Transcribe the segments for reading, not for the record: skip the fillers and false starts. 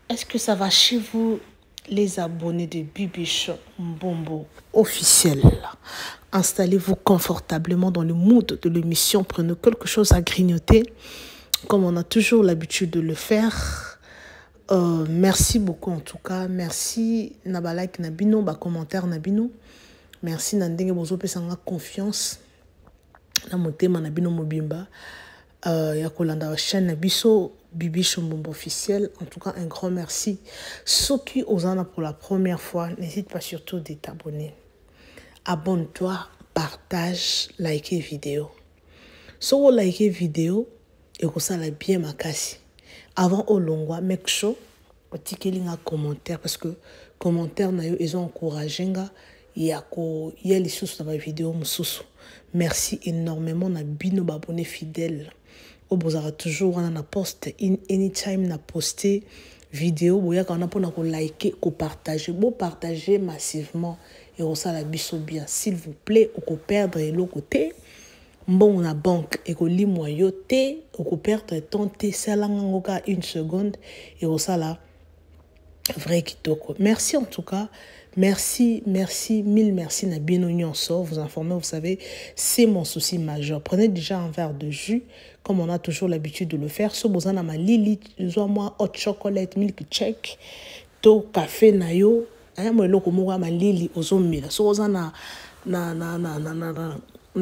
Est-ce que ça va chez vous, les abonnés de Bibiche Mbombo officiel? Installez-vous confortablement dans le mood de l'émission. Prenez quelque chose à grignoter, comme on a toujours l'habitude de le faire. Merci beaucoup en tout cas. Merci na like nabino, ba commentaire nabino. Merci na ndenge bozo pesanga confiance. Na motema nabino mobimba. Ya kolanda chaîne nabiso Bibiche Mbombo officiel. En tout cas, un grand merci. Ceux qui osent pour la première fois, n'hésite pas surtout de t'abonner. Abonne-toi, partage, like vidéo. Si vous likez vidéo, et que ça la bien makasi. Avant au longwa, make sure o tikeli nga commentaire parce que commentaire na yo ils ont encouragé nga ya les sous dans ma vidéo mususu. Merci énormément na bino abonnés fidèles. Vous aurez toujours on a post anytime na poster vidéo boya quand on a pour na ko liker ko partager bon partager massivement et on ça la biso bien s'il vous plaît ou ko perdre le côté bon na banque et ko li moyoté ou ko perdre ton té salanga une seconde et on ça la vrai kitoko. Merci en tout cas. Merci, mille merci na bien nyonso. Vous informer, vous savez, c'est mon souci majeur. Prenez déjà un verre de jus, comme on a toujours l'habitude de le faire. So besoin na ma lili, moi hot chocolate, milk check, to café na yo. Moi loko mo ma lili ozomela. So besoin na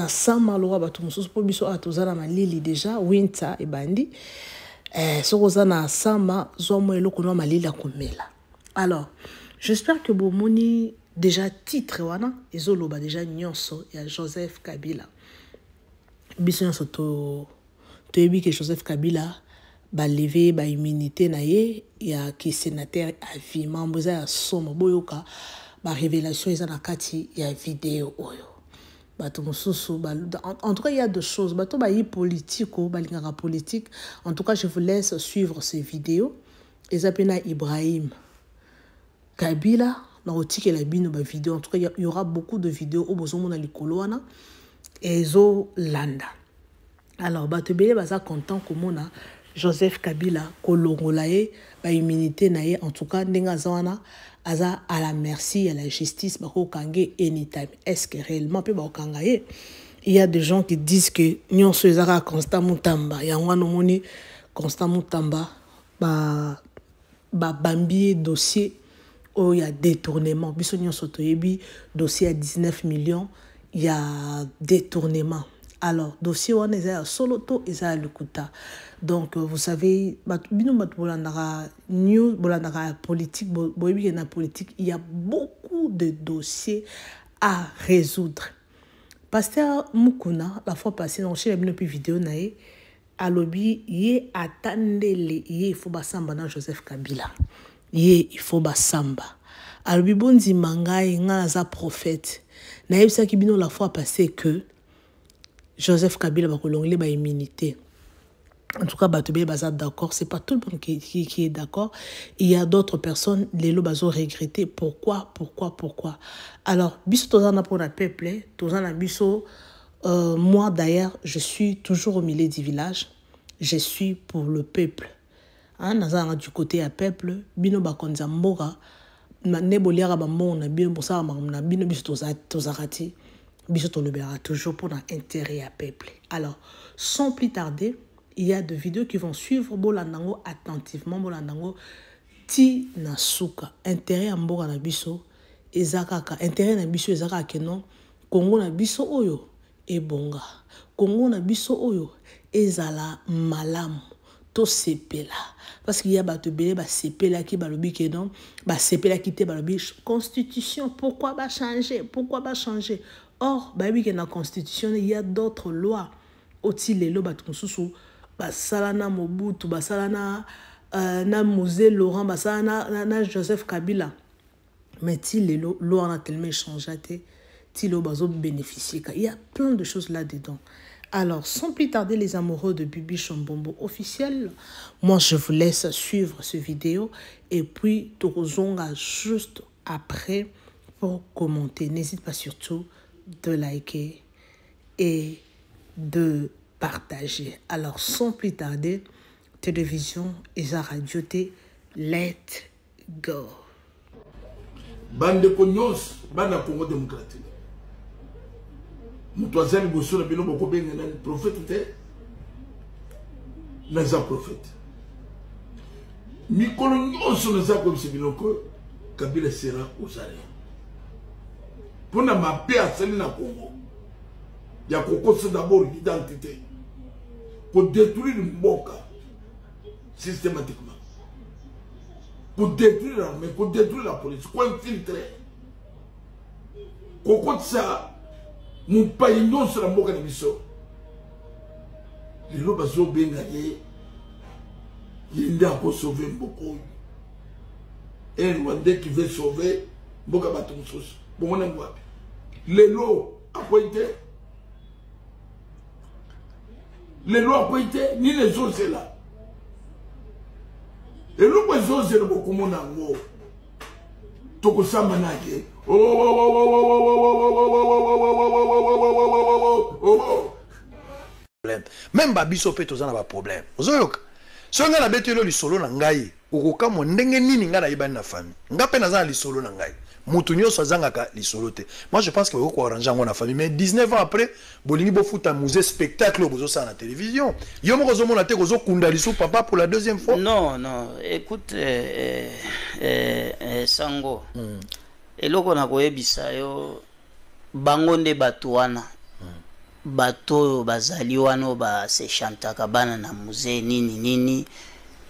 sama lo ba tout mususu po biso atozana ma lili déjà winter e bandi. So besoin na sama zo moi loko no ma lili akomela. Alors, j'espère que vous avez déjà titre, et zoloba déjà nyonso, il y a Joseph Kabila. Biso nyonso to ebi que Joseph Kabila ba lever ba immunité na ye, il y a qui sénateur à vie, membre za somo boyoka ba révélation eza na kati ya vidéo oyo. Bato mususu en tout cas il y a deux choses, bato ba yi politique ba lingaka politique. En tout cas, je vous laisse suivre ces vidéos. Ezapena Ibrahim Kabila, dans le la bino ba vidéo. En tout cas, il y aura beaucoup de vidéos au besoin de l'Ikoloana et zo landa. Alors, batebele baza content comme on a Joseph Kabila kolongolaye ba immunité naie. En tout cas, ndenga zawana aza à la merci à la justice ba ko kange anytime. Est-ce que réellement pe ba kangaye? Il y a des gens qui disent que nyonso ezaka Constant Mutamba. Ya ngwana moni Constant Mutamba ba bambi dossier. Oh, il y a détournement. Bisognon sotoyebi, dossier à 19 millions, il y a détournement. Alors, dossier on est à soloto et à lukuta. Donc, vous savez, news, politique, politique, il y a beaucoup de dossiers à résoudre. Pasteur Mukuna, la fois passée, on chez la vidéo nae, à lobby, il attendez il faut basamba dans Joseph Kabila. Il faut basamba. Alors bibondi mangai nga za prophète. Na yebisa ki bino la fois passée que Joseph Kabila ba kolongole ba immunité. En tout cas, Batobé baza d'accord, c'est pas tout le monde qui est d'accord. Il y a d'autres personnes les lo bazo regretter pourquoi. Alors biso tozana pour la peuple, tozana biso moi d'ailleurs, je suis toujours au milieu du village. Je suis pour le peuple. Nazanga du côté à peuple bino bakonza mboka ne boliara ba mona bino bosa na bino biso tozarati biso to libéra toujours pour l'intérêt à peuple. Alors sans plus tarder, il y a des vidéos qui vont suivre bolandango attentivement bolandango ti nasuka intérêt à mboka na biso ezakaka intérêt na biso ezaka ke non Congo na biso oyo ebonga Congo na biso oyo ezala malamu to sepela parce qu'il y a batebele ba sepela ki balobi ke non ba sepela ki te balobi constitution pourquoi changer or ba bi ke na constitution il y a d'autres lois oti lelo batunsusu ba salana Mobutu ba salana na Mosé Laurent ba salana na Joseph Kabila mais ti lelo loi a tellement changé ti lo bazo bénéficier il y a plein de choses là dedans. Alors, sans plus tarder, les amoureux de Bibiche Mbombo officiel, moi je vous laisse suivre cette vidéo et puis Torozonga juste après pour commenter. N'hésite pas surtout de liker et de partager. Alors, sans plus tarder, télévision et radio let go. Bande Cognos, Banda Congo démocratique. Moutoisel Bosso, le bilan de Kobe, le prophète, les prophètes. Mikolonyo sur les comme c'est bilan que Kabila sera aux arrêts. Pour na ma paix à Sénéna Congo, il y a c'est d'abord l'identité. Pour détruire le Mboka systématiquement. Pour détruire l'armée, pour détruire la police, pour infiltrer. Quand ça, mon pays non sur la Mboka de Bisso. Les lobazo bengaye, il y a encore sauvé Mboko. Et un Rwandais qui veut sauver Mboka Batumsos. Bon, on a quoi? Les lots à quoi été? Les lots à quoi été? Ni les autres, c'est là. Et l'eau, les autres, c'est beaucoup de monde. Toko Samanake. Même Babiso peut tous en avoir problème. Ozoyoka. Si on a bêté le solo nangai, okoka mo ndenge nini nga na ibani na famille. Nga pe nazana li solo nangai. Mutunyo sozanga ka li solo te. Moi je pense que oko arranger ngo na famille mais 19 ans après, bolingi bo futa musée spectacle bozo ça na télévision. Yo mo kozo mona te kozo kunda li sou papa pour la deuxième fois. Non non, écoute Sango. Eloko na koyebisa yo bango nde bato wana. Bato bazali wana ba se chantaka bana na musée nini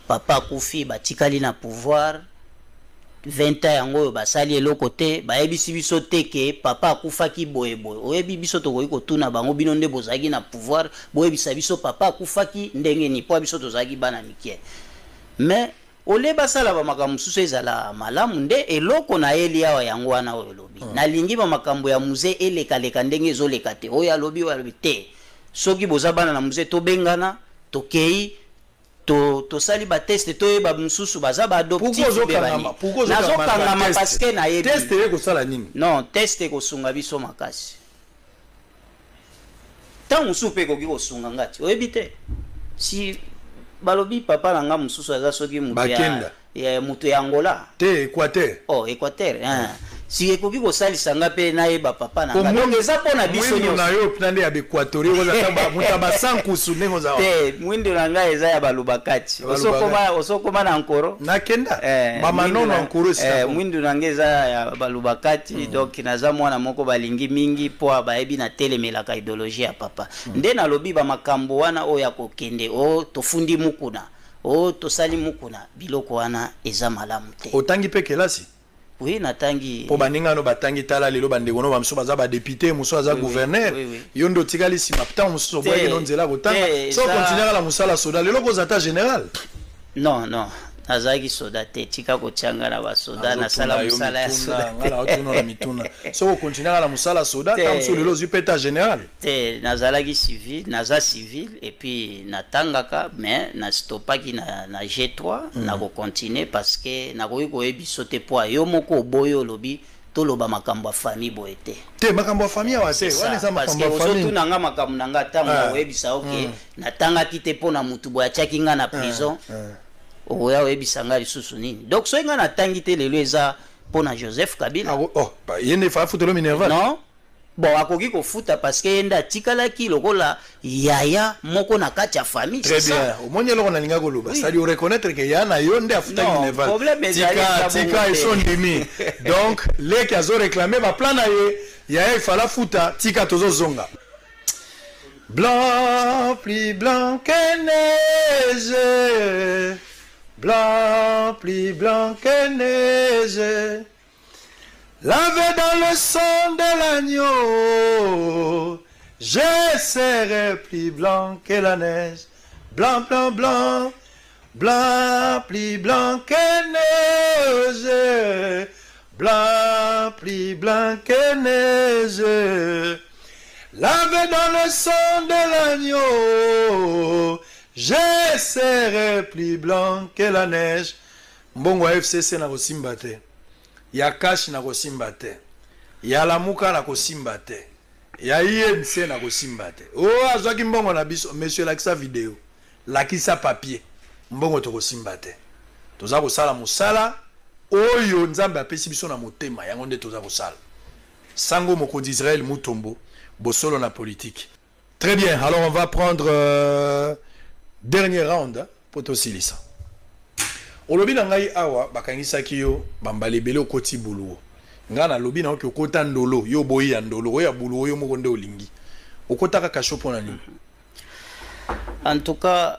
papa kufi batikali na pouvoir 20 ans yango basali eloko te bayebisi biso te ke papa akufaki boye oyebi biso tokoki kotuna bango bino nde bozalaki na pouvoir boyebisa biso papa akufaki ndenge ni po biso tozalaki bana mike mais ole basala ba makambo susu ezala malamu nde eloko na eli awa yango wana oyo lobi nalingi ba makambo ya musée eleka ndenge ezoleka te oyo alobi te soki boza bana na musée tobengana tokei to sali ba test to yeba mususu baza ba adoptif nazokangama parce que na yebi test eko sala nini non test eko sunga biso makasi tangu supe ko kiko sunga ngati oyebi te si balobi papa nanga mususu aza soki mutu ya mutu ya Angola te Équateur oh Équateur si ekoki kosalisa nga pe nayeba papa nanga donc eza pona biso nyonso na yo pnande ya Équateur oza ba muta ba sankusu ndenge za te mwindo nanga eza ya balubakati osokoma na nkoro nakenda mama nono nkoro sika mwindo nanga eza ya balubakati donc naza mwana moko balingi mingi po bayebi na telemelaka idéologie ya papa nde nalobi ba makambo wana oya kokende tofundi mukuna tosali mukuna biloko wana eza malamu te otangi pe kelasi. Oui, natangi. Po baningano batangi tala lelo bandegono ba muso baza ba député muso baza gouverneur. Yondo tikali si mapta muso boye no nzela kotanga. So continuer la musala soda lelo ko zata général. Non, non. Azaki soda te tika ko changa na ba soda na sala musala ya soda. Ngala otuno la mituna. So continuer la musala soda tam so lelo zupeta général. Te nazalaki civil, naza civil et puis natangaka mais na stopaki na G3 na ko continuer parce que na ko yebi sote po yo moko boyo lobi toloba makambo ya famille boete. Te makambo ya famille wa te wana za makambo ya famille. Parce que ozo tunanga makambo nanga tango oyebisa OK natangaki te po na mutu boya chaki nga na prison. Oya oyebisa nga lisusu nini. Donc so nga natangi te lelo eza pona Joseph Kabila. Oh, ba yende fa futelo Minerval. Non. Bon akoki ko futa parce que yenda tikalaki lokola yaya moko na kati ya famille. Très bien. Au moins loko na linga koloba. Ça dit reconnaître que yana yonde afuta Minerval. Tika et son demi. Donc les qui azo réclamé ba plan na ye yaya ifala futa tika tozo zonga. Blanc plus blanc que neige. Blanc, plus blanc que neige, lavé dans le sang de l'agneau, je serai plus blanc que la neige. Blanc, blanc, blanc, blanc, plus blanc que neige, blanc, plus blanc que neige, lavé dans le sang de l'agneau. Je serai plus blanc que la neige. Mbongo FCC na kosimba te. Ya cash na kosimba te. Ya lamuka na kosimba te. Ya INC na kosimba te. Oh azwaki mbongo na biso monsieur lakisa vidéo. Lakisa papier. Mbongo to kosimba te. toza kosala mosala oyo nzambe apesi biso na motema yango nde toza kosala sango mokonzi Israël Mutombo bosolo na politique. Très bien, alors on va prendre dernier round pour tosilisa. Olobi na ngai awa bakangisaki yo bambale bele okoti buluo ngana lobi na oki okota ndolo yo boyi ya ndolo ya buluo yo moko nde olingi okotaka kasho pona nini? En tout cas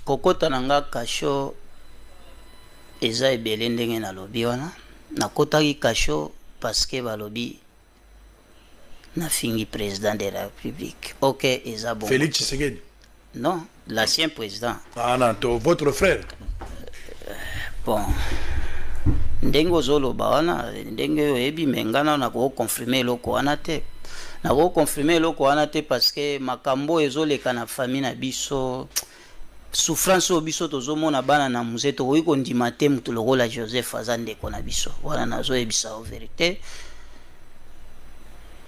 kokota nanga kasho eza ebele ndenge na lobi wana nakotaki kasho parce que balobi na fingi président de la République. Ok, eza bon. Félix Tshisekedi? Non, l'ancien président. Ah non, votre frère. Bon. Ndenge ozoloba wana ndenge oyebi mengana na ko confirmer loko wana te. Na ko confirmer loko wana te parce que makambo ezoleka na famille na biso souffrance o biso tozomona bana na muze to ko ndima te mutu lokola Joseph Azande ko na biso. Wana nazo ebisa en vérité.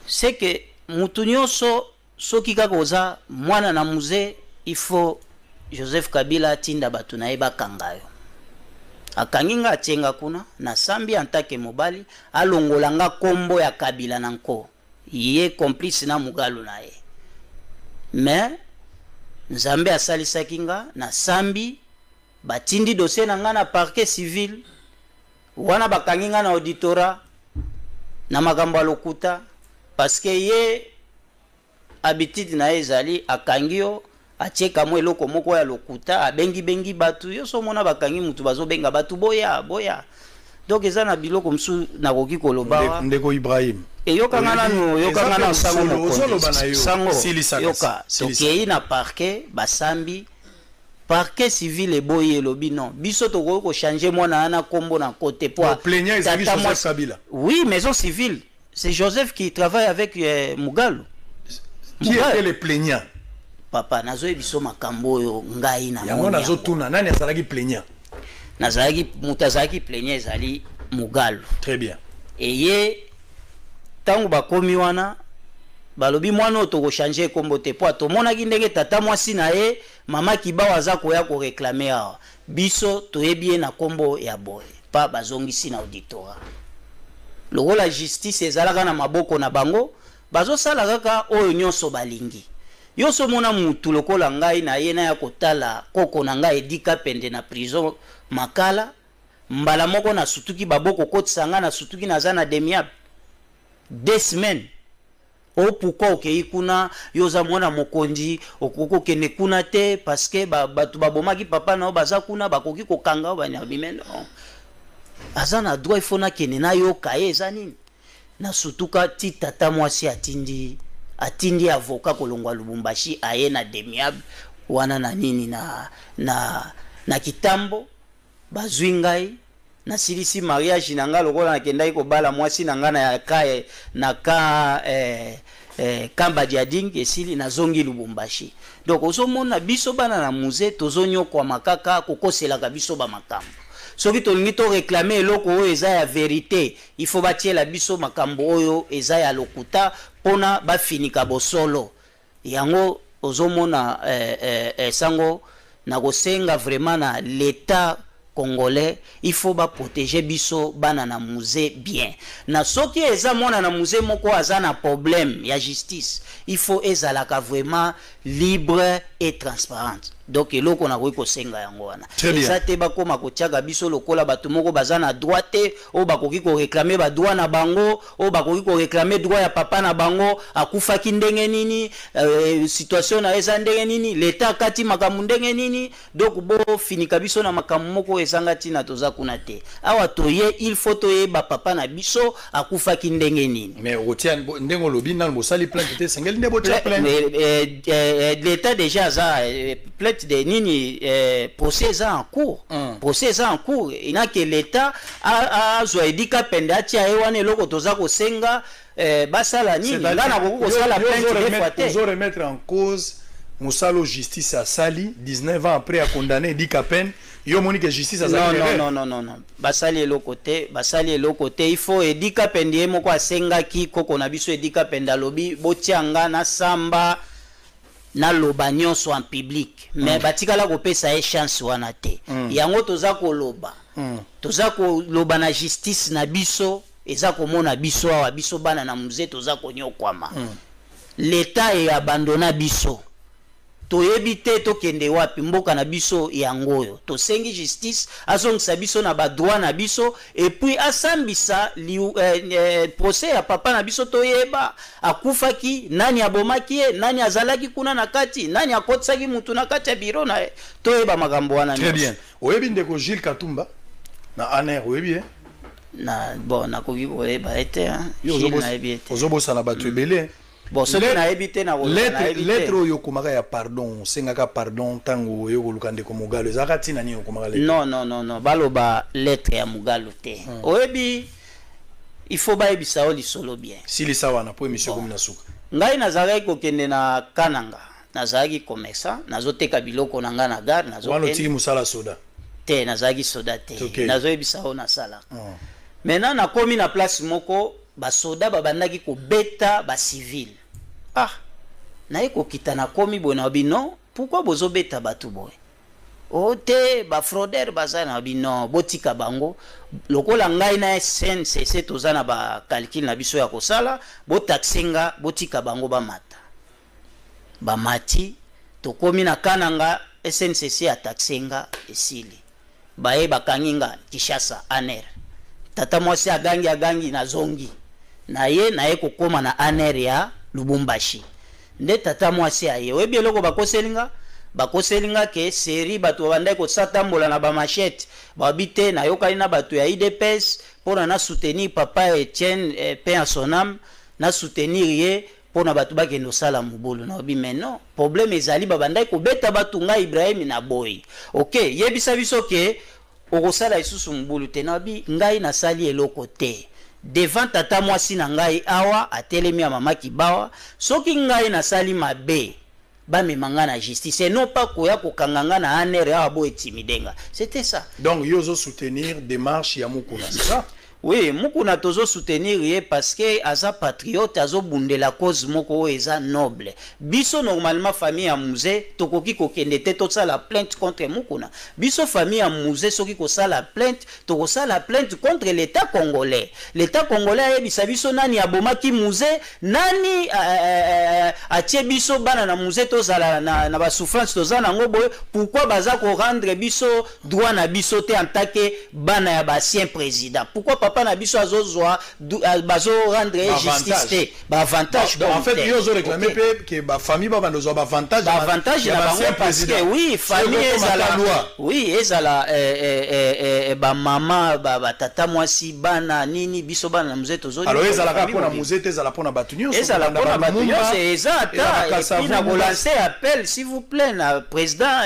C'est que mutu nyonso soki kaka oza mwana na muze il faut Joseph Kabila tinda batu na eba kangayo. Akanginga atenga kuna na sambi antake mobali alongolanga kombo ya Kabila nanko ye complice na mugalo na ye mais nzambe asalisa kinga na sambi batindi dossier nanga na parquet civil wana bakanginga na auditora na makambo lokuta parce que ye habitude na ezali akangio acheka mo eloko moko ya lokuta abengi batu yo so mona bakangi mutu bazobenga batu boya donc eza na biloko msu na koki koloba ndeko Ibrahim e yokanga na sango silisa yoka tokei na parquet basambi parquet civil eboyi elobi non biso tokoki ko changer mwana ana kombo na côté poa plaignant ezali Joseph Kabila. Oui, maison civile, c'est Joseph qui travaille avec Mugalo. Qui était le plaignant? Papa nazo ebiso makambo yo ngai na yango nazo tuna nani azalaki plaignant? Nazalaki mutazaki plaignant ezali Mugalo. Très bien. Et ye tangu bakomi wana balobi mwana otoko changer kombo te po tomonaki ndenge tata mwasi na ye mama kibawa aza koya ko réclamer awa biso toyebi na kombo ya boy pa bazongisi na auditora lokola justice ezalaka na maboko na bango bazosala kaka oyo nyonso balingi yoso mona mutu lokola ngai na ye na ya kotala koko na ngai edika pende na prison makala mbala moko na sutuki baboko kotisanga na sutuki naza na demiab 2 semaines o pourquoi okei kuna yoza mwana mokonzi okoko kene kuna te parce que batu babomaki papa na baza kuna bakoki kokanga banya bimeno aza na droit ifo na kene na yoka eza nini na sutuka ti tata mwasi atindi avocat kolongwa Lubumbashi aye na demiab wana na nini na kitambo bazwi ngai na silisi mariage nanga lokola nakendai ko bala mwasi nanga na kamba diading esili na zongi Lubumbashi. Donc ozomona biso bana na musée tozonyo kwa makaka kokosela biso ba makambo. Soki tolingi to réclamer eloko oyo eza ya vérité, il faut batiela biso makambo oyo eza ya lokuta pona bafinika bosolo. Yango ozomona sango na kosenga vraiment na l'état congolais, il faut ba protéger biso bana na musée bien. Na soki eza mona na musée moko aza na problème ya justice, il faut ezalaka vraiment libre et transparente. Donc eloko na koki kosenga yango wana. Eza te bakoma kotiaka biso lokola bato moko baza na droit o bakoki ko réclamer ba droit na bango o bakoki ko réclamer droit ya papa na bango akufaki ndenge nini situation na eza ndenge nini l'état kati makambo ndenge nini donc bo finika biso na makambo moko ezanga tina toza kuna te awa toye il faut toye ba papa na biso akufaki ndenge nini mais otia ndenge lobi na bosali plainte te sengeli nde botia plainte l'état déjà za plainte de nini procès en cours procès en cours ina que l'état a zoidika pende atia ewana eloko toza ko senga basala nini ngana ko sala plainte ils remettre en cause Moussalo justice a sali 19 ans après a condamné Dika peine yo moni que justice a sali non basali eloko te il faut Dika pende moko asenga ki koko na biso Dika pende lobi botianga na samba na loba nyonso en public mais batikala kopesa e chance wana te yango toza koloba toza koloba na justice na biso eza komona biso awa biso bana na musée toza konyokwama l'état e abandona biso toyebi te tokende wapi mboka na biso yango oyo tosengi justice azongisa biso na badroit na biso et puis asambisa procès ya papa na biso toyeba akufaki nani abomaki ye nani azalaki kuna na kati nani akotisaki mutu na kati ya biro na ye toyeba makambo wana. Très bien. Oyebi ndeko Gilles Katumba na aner oyebi na bon nakoki koyeba ete Gilles na yebi ete ozobosana bato ebele. Bon, ce que na ebité na lettre oyo komaka ya pardon, sengaka pardon tango oyo kolukande ko Mugalo ezaka tina ni komaka lettre. Non, baloba lettre ya Mugalo te. Oyebi il faut ba ebisa oli solo bien. Si li sawa na po émission comme na suka. Ngai nazalaki kokende na Kananga, nazalaki commerçant, nazoteka biloko na nga na gare, Wano tiki musala soda. Te nazalaki soda te. Nazoyebisa o na sala. Maintenant nakomi na place moko ba soda babandaki ko beta ba civil. Na ekokita na komi bona bino pourquoi bozo beta batu boy ote ba fraudeur bazana bino botika bango lokola ngai na SNCC tozana ba calcul na biso ya kosala botaxinga botika bango ba mata ba mati to komi na Kananga SNCC ataxinga esili bae bakanginga Kishasa aner tata mwasi agangi na zongi na ye kokoma na aner ya Lubumbashi nde tata mwasi aye oyebi eloko bakoselinga ke seri bato bandai kosatambola na ba machette babite na yokali na bato ya IDPS pona na soutenir papa Etienne paix à son âme na soutenir ye pona bato bakendo sala mubulu na obi maintenant problème ezali babandai ko beta bato nga Ibrahim na boy OK yebisa biso ke okosala isusu mubulu te na obi ngai na sali eloko te devant tata mwasi na ngai awa atelemi ya mama Kibawa soki ngai na sali mabe ba memanga na justice et non pas koya kokanganga na aner awa bo etimidenga c'était ça. Donc yozo soutenir démarche ya Mukuna c'est ça? Oui, Mukuna tozo soutenir ye parce que aza patriote azo bunde la cause moko eza noble. Biso normalement famille à musée tokoki kokende te to la plainte contre Mukuna. Biso famille à musée soki ko la plainte to la plainte contre l'état congolais. L'état congolais a bisa biso nani abomaki musée nani atie biso bana na musée to na ba souffrance to za nango boy pourquoi baza ko rendre biso droit na biso te en tant que bana ya ba ancien président. Pourquoi papa na biso azozwa bazo rendre justice te ba avantage en fait ils ont réclamé que ba famille ba bandozo ba avantage na bango parce que oui famille ezala oui ezala ba mama ba tata mwasi bana nini biso bana musée tozo alors ezala ka pona musée te ezala pona batunyo ezala pona batunyo c'est exact et puis na lancer appel s'il vous plaît na président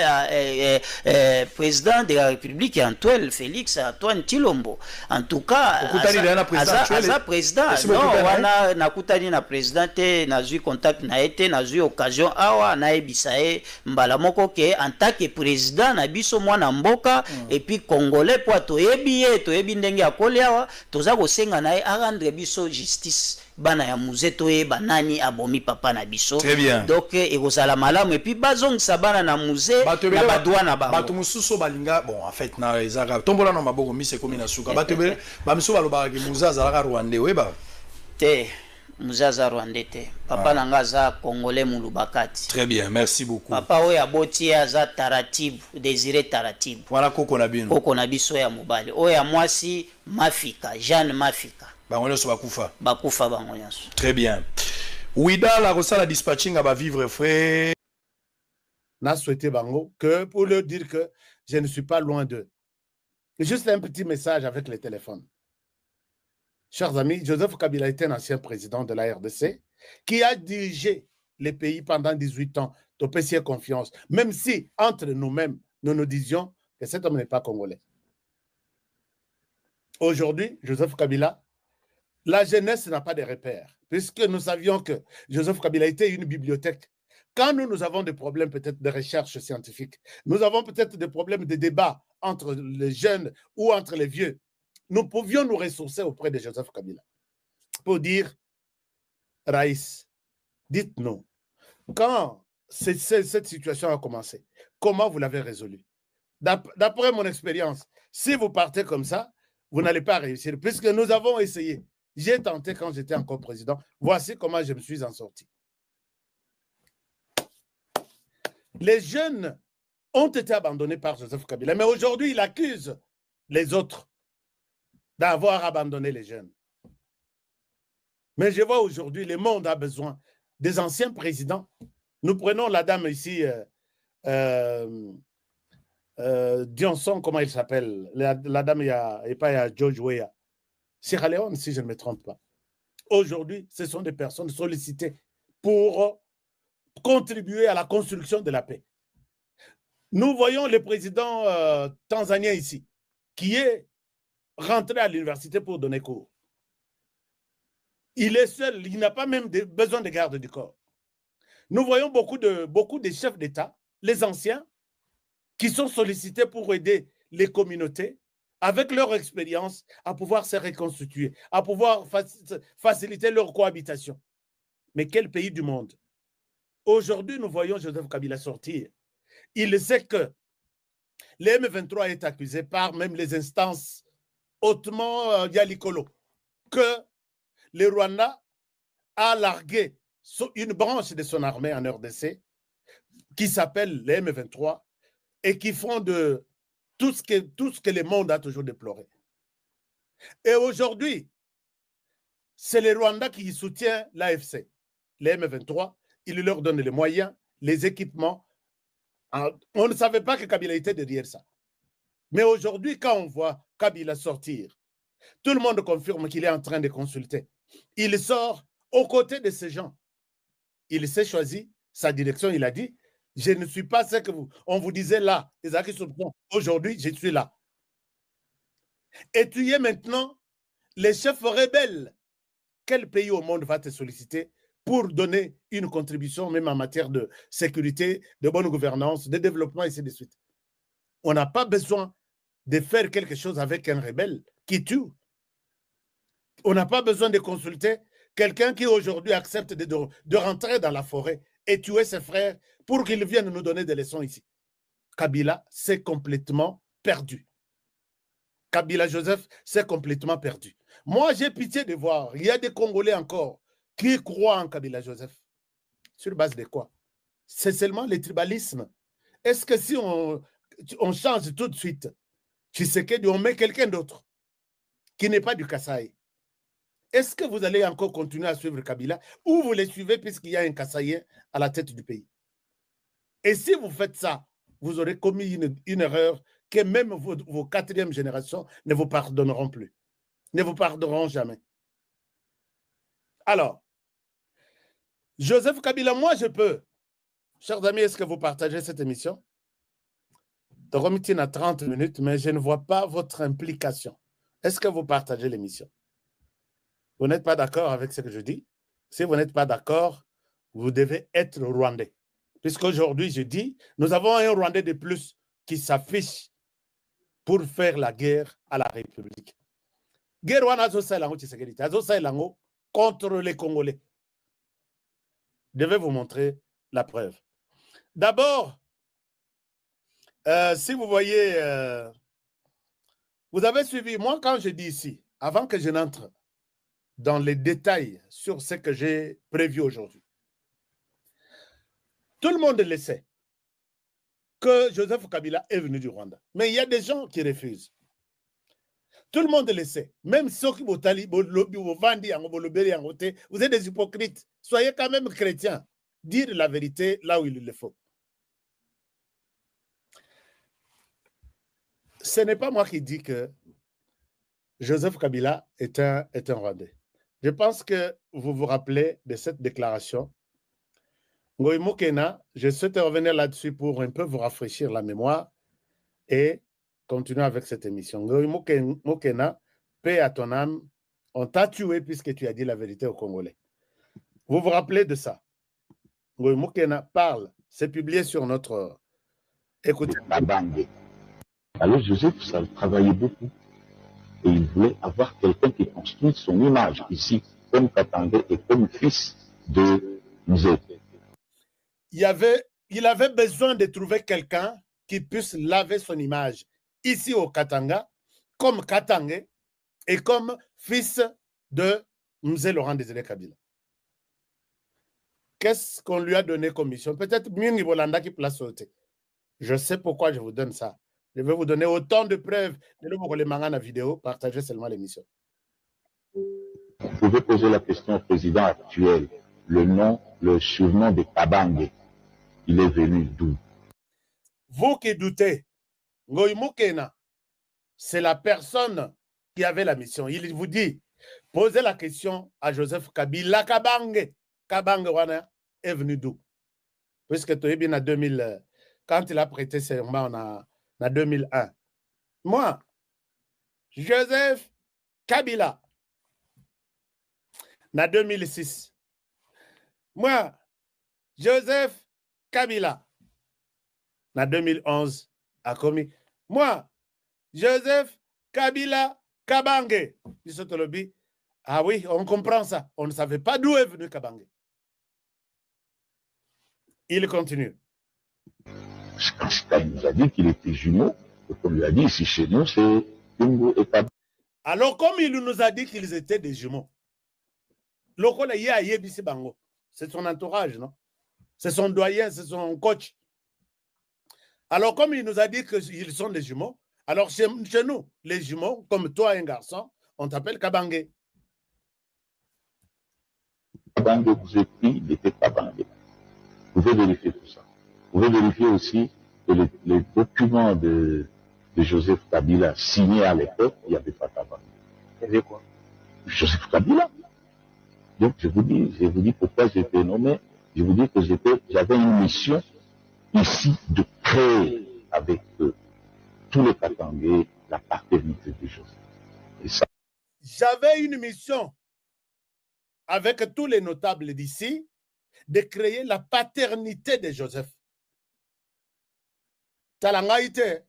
de la République Antoine Félix Antoine Tshilombo en tout cas aza président non wana nakutani na président te nazwi contact na ete nazwi occasion awa na ebisa e mbala moko ke en tant que président na biso mwana mboka et puis congolais po toyebi ndenge akoli awa toza kosenga na ye arendre biso justice bana ya musée toyeba nani abomi papa na biso donc ekozala malamu et puis bazongisa bana na musée na badwa na bango bato mususu balinga bon en fait na ezaka tombola na maboko mise komi na suka bato bele bamiso balobaka ke musée azalaka rwandais weba te musée aza rwandais te papa na nga aza congolais mulubakati. Très bien, merci beaucoup. Papa oyo aboti aza Taratibu Désiré Taratibu wana koko na bino koko na biso ya mobali oyo ya mwasi Mafika Jeanne Mafika bango nyonso bakufa bango nyonso. Très bien. Ouida la kosala dispatching va vivre frais. N'a souhaité bango que pour leur dire que je ne suis pas loin d'eux. Juste un petit message avec le téléphone. Chers amis, Joseph Kabila était un ancien président de la RDC qui a dirigé les pays pendant 18 ans. Topessier confiance. Même si, entre nous-mêmes, nous nous disions que cet homme n'est pas congolais. Aujourd'hui, Joseph Kabila, la jeunesse n'a pas de repères, puisque nous savions que Joseph Kabila était une bibliothèque. Quand nous avons des problèmes peut-être de recherche scientifique, nous avons peut-être des problèmes de débat entre les jeunes ou entre les vieux, nous pouvions nous ressourcer auprès de Joseph Kabila pour dire, Raïs, dites-nous, quand cette situation a commencé, comment vous l'avez résolu? D'après mon expérience, Si vous partez comme ça, vous n'allez pas réussir, puisque nous avons essayé. J'ai tenté quand j'étais encore président. Voici comment je me suis en sorti. Les jeunes ont été abandonnés par Joseph Kabila, mais aujourd'hui, il accuse les autres d'avoir abandonné les jeunes. Mais je vois aujourd'hui, le monde a besoin des anciens présidents. Nous prenons la dame ici, Dionson, comment il s'appelle? La dame, il y a George Weah. Sierra Leone, si je ne me trompe pas. Aujourd'hui, ce sont des personnes sollicitées pour contribuer à la construction de la paix. Nous voyons le président tanzanien ici, qui est rentré à l'université pour donner cours. Il est seul, il n'a pas même besoin de garde du corps. Nous voyons beaucoup de chefs d'État, les anciens, qui sont sollicités pour aider les communautés avec leur expérience à pouvoir se reconstituer, à pouvoir faciliter leur cohabitation. Mais quel pays du monde? Aujourd'hui, nous voyons Joseph Kabila sortir. Il sait que le M23 est accusé par même les instances hautement Yalikolo, que le Rwanda a largué une branche de son armée en RDC qui s'appelle le M23 et qui font de tout ce que le monde a toujours déploré. Et aujourd'hui, c'est le Rwanda qui soutient l'AFC. Les M23, il leur donne les moyens, les équipements. On ne savait pas que Kabila était derrière ça. Mais aujourd'hui, quand on voit Kabila sortir, tout le monde confirme qu'il est en train de consulter. Il sort aux côtés de ces gens. Il s'est choisi sa direction, il a dit, je ne suis pas ce que on vous disait là, Isaac Soupon. Aujourd'hui, je suis là. Et tu es maintenant les chefs rebelles. Quel pays au monde va te solliciter pour donner une contribution, même en matière de sécurité, de bonne gouvernance, de développement, et ainsi de suite? On n'a pas besoin de faire quelque chose avec un rebelle qui tue. On n'a pas besoin de consulter quelqu'un qui aujourd'hui accepte de rentrer dans la forêt et tuer ses frères pour qu'ils viennent nous donner des leçons ici. Kabila s'est complètement perdu. Kabila Joseph s'est complètement perdu. Moi, j'ai pitié de voir, il y a des Congolais encore qui croient en Kabila Joseph. Sur base de quoi? C'est seulement le tribalisme. Est-ce que si on change tout de suite, Tshisekedi, on met quelqu'un d'autre qui n'est pas du Kasaï, est-ce que vous allez encore continuer à suivre Kabila ou vous les suivez puisqu'il y a un Kasaïen à la tête du pays? Et si vous faites ça, vous aurez commis une erreur que même vos quatrièmes générations ne vous pardonneront plus, ne vous pardonneront jamais. Alors, Joseph Kabila, moi je peux. Chers amis, est-ce que vous partagez cette émission? Romitine a 30 minutes, mais je ne vois pas votre implication. Est-ce que vous partagez l'émission? Vous n'êtes pas d'accord avec ce que je dis? Si vous n'êtes pas d'accord, vous devez être rwandais. Puisqu'aujourd'hui, je dis, nous avons un Rwandais de plus qui s'affiche pour faire la guerre à la République. Guerre contre les Congolais. Je vais vous montrer la preuve. D'abord, si vous voyez, vous avez suivi, moi quand je dis ici, avant que je n'entre dans les détails sur ce que j'ai prévu aujourd'hui, tout le monde le sait que Joseph Kabila est venu du Rwanda. Mais il y a des gens qui refusent. Tout le monde le sait. Même ceux qui vous êtes des hypocrites. Soyez quand même chrétiens. Dire la vérité là où il le faut. Ce n'est pas moi qui dis que Joseph Kabila est un Rwandais. Je pense que vous vous rappelez de cette déclaration. Ngoï Mokena, je souhaite revenir là-dessus pour un peu vous rafraîchir la mémoire et continuer avec cette émission. Ngoï Mokena, paix à ton âme, on t'a tué puisque tu as dit la vérité aux Congolais. Vous vous rappelez de ça? Ngoï Mokena parle, c'est publié sur notre... Écoutez. Alors Joseph, ça travaillait beaucoup. Et il voulait avoir quelqu'un qui construise son image ici, comme Katangé et comme fils de Musée. Il avait besoin de trouver quelqu'un qui puisse laver son image ici au Katanga, comme Katangé et comme fils de Mzé Laurent Désiré Kabila. Qu'est-ce qu'on lui a donné comme mission? Peut-être Mingi Bolanda qui place sauter. Je sais pourquoi je vous donne ça. Je vais vous donner autant de preuves. Les mangas la vidéo, partagez seulement l'émission. Vous pouvez poser la question au président actuel. Le nom, le surnom de Kabange, il est venu d'où? Vous qui doutez, Ngoïmoukena, c'est la personne qui avait la mission. Il vous dit, posez la question à Joseph Kabila. Kabange, Kabange wana est venu d'où? Puisque tu es bien en 2000, quand il a prêté serment en 2001. Moi, Joseph Kabila, en 2006. Moi, Joseph Kabila, en 2011, a commis. Moi, Joseph Kabila Kabange. Ah oui, on comprend ça. On ne savait pas d'où est venu Kabange. Il continue. Il nous a dit qu'il était jumeau. Et on lui a dit, ici chez nous, c'est Bingo et Kabange. Alors, comme il nous a dit qu'ils étaient des jumeaux, c'est son entourage, non? C'est son doyen, c'est son coach. Alors, comme il nous a dit qu'ils sont des jumeaux, alors chez nous, les jumeaux, comme toi, un garçon, on t'appelle Kabange. Kabange vous écrit, il était Kabange. Vous pouvez vérifier tout ça. Vous pouvez vérifier aussi que les documents de Joseph Kabila signés à l'époque, il n'y avait pas Kabange. Il y avait quoi? Joseph Kabila. Donc, je vous dis pourquoi j'étais nommé. Je vous dis que j'avais une mission ici de créer avec tous les Katangais la paternité de Joseph. Et ça. J'avais une mission avec tous les notables d'ici de créer la paternité de Joseph. Talangaïté,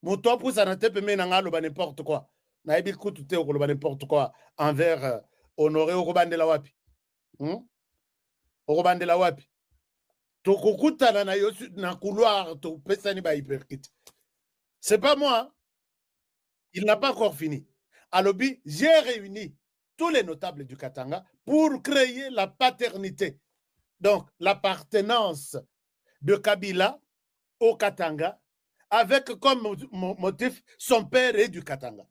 Mouton pour ça n'importe quoi. Naïbi Koutoute ou n'importe quoi envers Honoré Oroban de la Wapi. Oroban de la Wapi. Tokukuta na couloir, to pesani ba hyperkit. C'est pas moi. Il n'a pas encore fini. À l'objet, j'ai réuni tous les notables du Katanga pour créer la paternité. Donc, l'appartenance de Kabila au Katanga avec comme motif son père est du Katanga.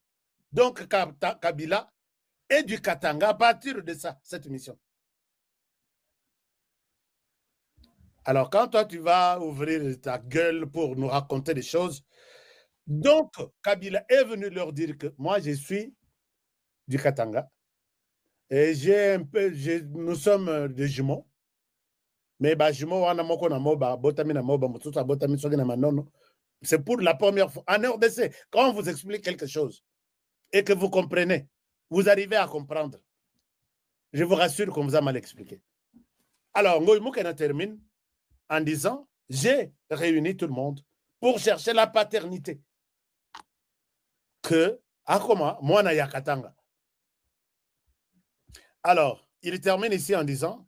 Donc, Kabila est du Katanga à partir de ça, cette mission. Alors, quand toi, tu vas ouvrir ta gueule pour nous raconter des choses, donc, Kabila est venu leur dire que moi, je suis du Katanga et nous sommes des jumeaux. Mais c'est pour la première fois. En RDC, quand on vous explique quelque chose et que vous comprenez, vous arrivez à comprendre. Je vous rassure qu'on vous a mal expliqué. Alors, Ngoïmoukena termine en disant, j'ai réuni tout le monde pour chercher la paternité. Que, Akoma, moi, na Yakatanga. Alors, il termine ici en disant,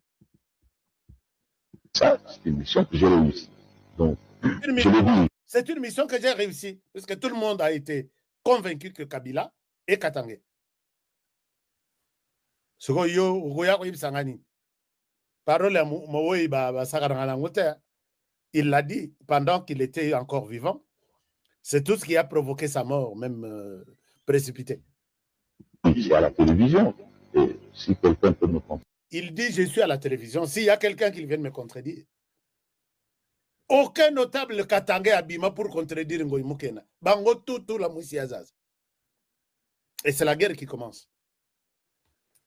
ça, c'est une mission que j'ai réussi. Donc, je l'ai dit. C'est une mission que j'ai réussi, parce que tout le monde a été convaincu que Kabila est Katangé. Parole il l'a dit pendant qu'il était encore vivant. C'est tout ce qui a provoqué sa mort, même précipitée. C'est à la télévision. Et si quelqu'un peut me comprendre. Il dit, je suis à la télévision. S'il y a quelqu'un qui vient me contredire. Aucun notable Katangé Abima pour contredire Ngoïmoukena. Bango tout la moussi Azaz. Et c'est la guerre qui commence.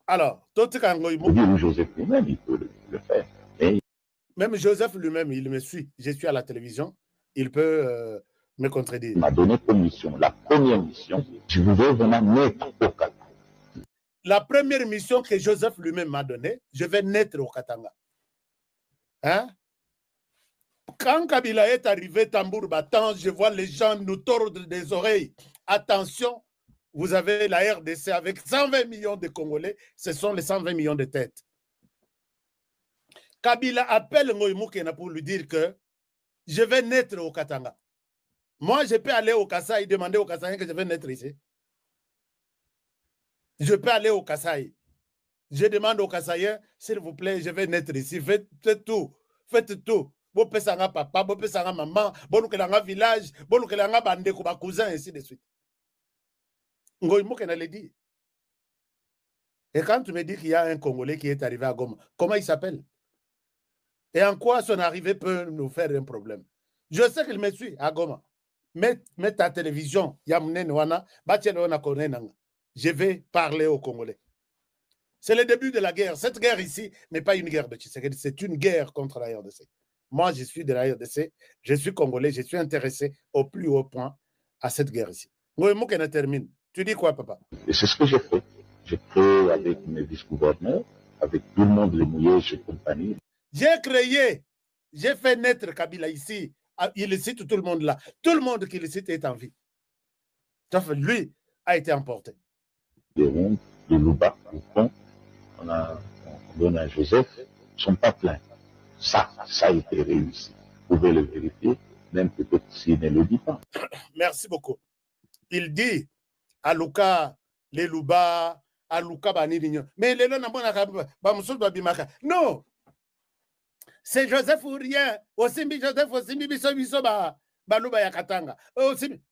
Alors, tout Ngoïmoukena. Joseph lui-même, il peut le faire. Mais... Même Joseph lui-même, il me suit. Je suis à la télévision. Il peut me contredire. Il m'a donné comme mission, la première mission, je voulais vraiment naître au Katanga. La première mission que Joseph lui-même m'a donnée, je vais naître au Katanga. Hein? Quand Kabila est arrivé, tambour battant, je vois les gens nous tordre des oreilles. Attention, vous avez la RDC avec 120 millions de Congolais, ce sont les 120 millions de têtes. Kabila appelle Ngoïmoukena pour lui dire que je vais naître au Katanga. Moi, je peux aller au Kasaï, demander au Kasaï que je vais naître ici. Je peux aller au Kasaï. Je demande au Kasaïen, s'il vous plaît, je vais naître ici. Faites tout. Faites tout. Bon pesanga papa, bon pesanga maman, bon kelanga village, bon kelanga bande ko ba cousin ainsi de suite. Ngoy Mokena le dit. Et quand tu me dis qu'il y a un Congolais qui est arrivé à Goma, comment il s'appelle? Et en quoi son arrivée peut nous faire un problème? Je sais qu'il me suit à Goma. Mets ta télévision, je vais parler aux Congolais. C'est le début de la guerre. Cette guerre ici n'est pas une guerre de Tshisekedi, c'est une guerre contre la RDC. Moi, je suis de la RDC, je suis Congolais, je suis intéressé au plus haut point à cette guerre ici. Ngoïmoukena termine. Tu dis quoi, papa? Et c'est ce que j'ai fait. J'ai créé avec mes vice-gouverneurs, avec tout le monde, les mouillés, et compagnie. J'ai créé, j'ai fait naître Kabila ici. Il cite tout le monde là. Tout le monde qui le cite est en vie. Lui a été emporté. Les rondes, de Luba, on donne à Joseph, ne sont pas pleins. Ça a été réussi. Vous pouvez le vérifier, même peut-être s'il ne le dit pas. Merci beaucoup. Il dit à Luka, les Luba, à Luka Banirigno. Mais les non! C'est Joseph ou rien. Osimbi Joseph, Osimbi Biso Baluba Yakatanga.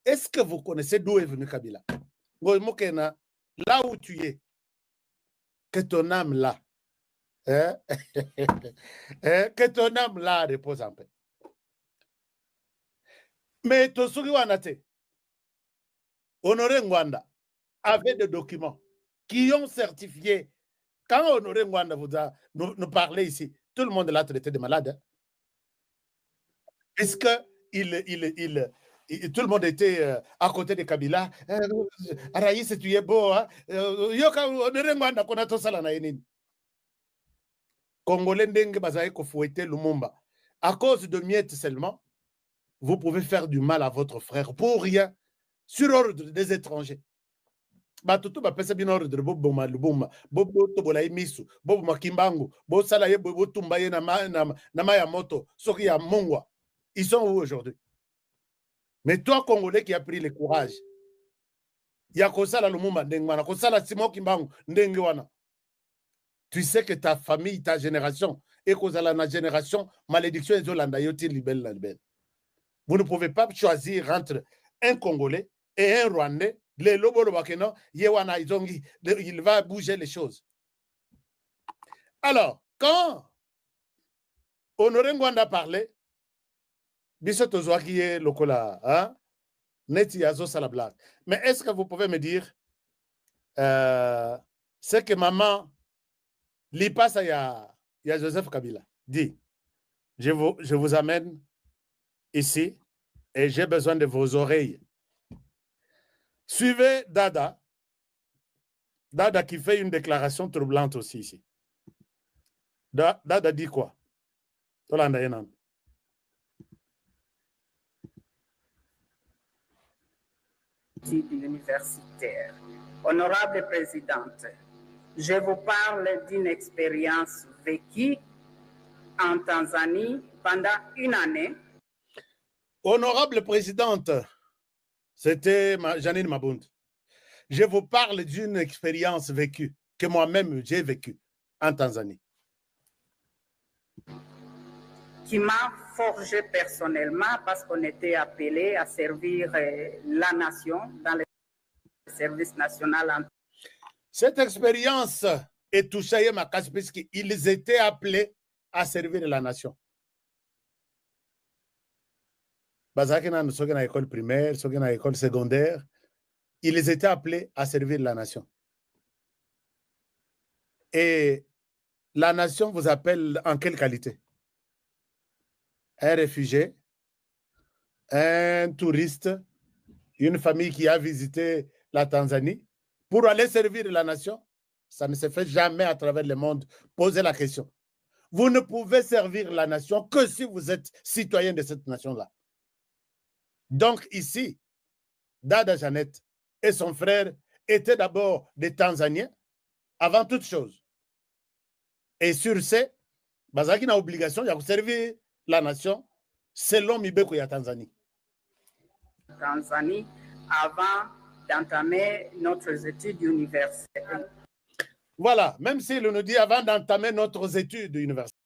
Est-ce que vous connaissez d'où est venu Kabila? Là où tu es, que ton âme là, hein? Que ton âme là repose en paix. Mais Tosugi Wanate, Honoré Ngwanda, avait des documents qui ont certifié. Quand Honoré Ngwanda nous parlait ici, tout le monde l'a traité de malade. Est-ce que tout le monde était à côté de Kabila? Araïs, tu es beau. Congolais ndenge bazaye ko fouetter Lumumba. À cause de miettes seulement, vous pouvez faire du mal à votre frère pour rien, sur ordre des étrangers. Batutu ba pesa bin ordre bobo malubuma bobo to bolai misu bobo makimbangu bo sala ye bobo tumba ye na ya moto soki ya mongwa. Ils sont où aujourd'hui? Mais toi Congolais qui a pris le courage ya kosala Lumumba ndenge wana kosala Simon Kimbangu ndenge wana, tu sais que ta famille, ta génération et kozala na génération malédiction ezolanda yoti libel la libel. Vous ne pouvez pas choisir entre un Congolais et un Rwandais. Il va bouger les choses. Alors, quand Honoré Ngwanda parlait, mais est-ce que vous pouvez me dire ce que maman lui passe à Joseph Kabila dit? Je vous amène ici et j'ai besoin de vos oreilles. Suivez Dada. Dada qui fait une déclaration troublante aussi ici. Dada dit quoi? Universitaire. Honorable Présidente, je vous parle d'une expérience vécue en Tanzanie pendant une année. Honorable Présidente, c'était Janine Mabund. Je vous parle d'une expérience vécue que moi-même j'ai vécue en Tanzanie. Qui m'a forgé personnellement parce qu'on était appelé à servir la nation dans le service national. Cette expérience est touchée ma casse puisqu'ils étaient appelés à servir la nation. Bazakina, nous sommes à l'école primaire, nous sommes à l'école secondaire. Ils étaient appelés à servir la nation. Et la nation vous appelle en quelle qualité? Un réfugié, un touriste, une famille qui a visité la Tanzanie pour aller servir la nation? Ça ne se fait jamais à travers le monde. Posez la question. Vous ne pouvez servir la nation que si vous êtes citoyen de cette nation-là. Donc ici, Dada Jeannette et son frère étaient d'abord des Tanzaniens, avant toute chose. Et sur ce, Bazaki a obligation de servir la nation selon Mibeko ya Tanzanie. Tanzanie avant d'entamer notre étude universitaire. Voilà, même s'il nous dit avant d'entamer notre étude universitaire.